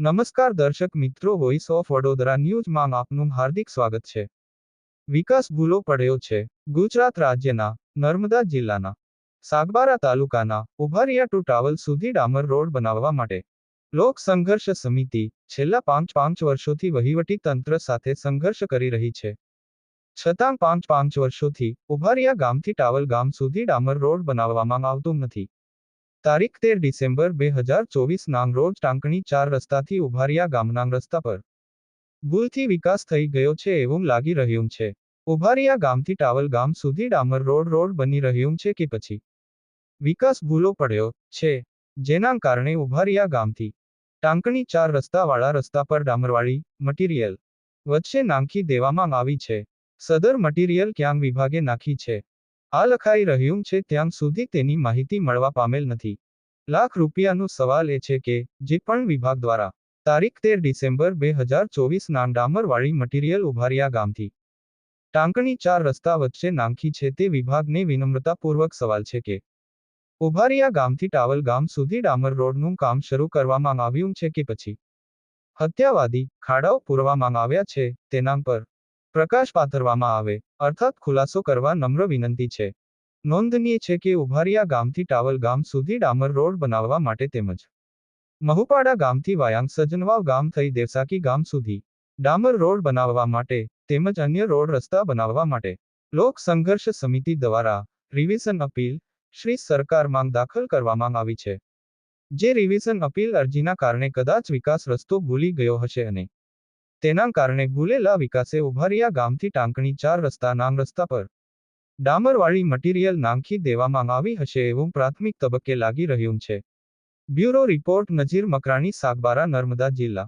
નમસ્કાર દર્શક મિત્રો, વોઇસ ઓફ વડોદરા ન્યૂઝમાં આપનું હાર્દિક સ્વાગત છે. વિકાસ ભૂલો પડ્યો છે. ગુજરાત રાજ્યના નર્મદા જિલ્લાના સાગબારા તાલુકાના ઉભારિયા ટુ ટાવલ સુધી ડામર રોડ બનાવવા માટે લોક સંઘર્ષ સમિતિ છેલ્લા પાંચ વર્ષોથી વહીવટી તંત્ર સાથે સંઘર્ષ કરી રહી છે. છતાં પાંચ વર્ષોથી ઉભારિયા ગામથી ટાવલ ગામ સુધી ડામર રોડ બનાવવામાં આવતું નથી. તારીખ 13 ડિસેમ્બર 2024 નાંગ રોજ ટાંકણી 4 રસ્તાથી ઉભારિયા ગામના રસ્તા પર ભૂલથી વિકાસ થઈ ગયો છે એવું લાગી રહ્યું છે. ઉભારિયા ગામથી ટાવલ ગામ સુધી ડામર રોડ બની રહ્યું છે કે પછી વિકાસ ભૂલો પડ્યો છે, જેના કારણે ઉભારિયા ગામથી ટાંકણી 4 રસ્તાવાળા રસ્તા પર ડામરવાળી મટીરીયલ વચ્ચે નાખી દેવામાં આવી છે. સદર મટીરીયલ ક્યાં વિભાગે નાખી છે, આ લખાઈ રહ્યું છે ત્યાં સુધી તેની માહિતી મળવા પામેલ નથી. લાખ રૂપિયાનો સવાલ એ છે કે જે પણ વિભાગ દ્વારા તારીખ 13 ડિસેમ્બર 2024 ના ડામરવાળી મટીરીયલ ઉભારિયા ગામથી ટાંકણી 4 રસ્તા વચ્ચે નાખી છે તે વિભાગને વિનમ્રતાપૂર્વક સવાલ છે કે ઉભારિયા ગામથી ટાવલ ગામ સુધી ડામર રોડનું કામ શરૂ કરવામાં આવ્યું છે કે પછી હત્યાવાદી ખાડાઓ પૂરવામાં આવ્યા છે, તેના પર પ્રકાશ પાથરવામાં આવે, અર્થાત ખુલાસો કરવા નમ્ર વિનંતી છે. નોંધનીય છે કે ઉભારિયા ગામથી ટાવલ ગામ સુધી ડામર રોડ બનાવવા માટે તેમજ મહુપાડા ગામથી વાયાંગ સજનવાવ ગામ થઈ દેવસાકી ગામ સુધી ડામર રોડ બનાવવા માટે તેમજ અન્ય રોડ રસ્તા બનાવવા માટે લોક સંઘર્ષ સમિતિ દ્વારા રિવિઝન અપીલ શ્રી સરકારમાં દાખલ કરવામાં આવી છે. જે રિવિઝન અપીલ અરજીના કારણે કદાચ વિકાસ રસ્તો ભૂલી ગયો હશે અને તેના કારણે ભૂલેલા વિકાસે ઉભારિયા ગામથી ટાંકણી 4 રસ્તાના રસ્તા પર ડામરવાળી મટીરીયલ નાખી દેવામાં આવી હશે એવું પ્રાથમિક તબક્કે લાગી રહ્યું છે. બ્યુરો રિપોર્ટ નજીર મકરાણી, સાગબારા, નર્મદા જિલ્લા.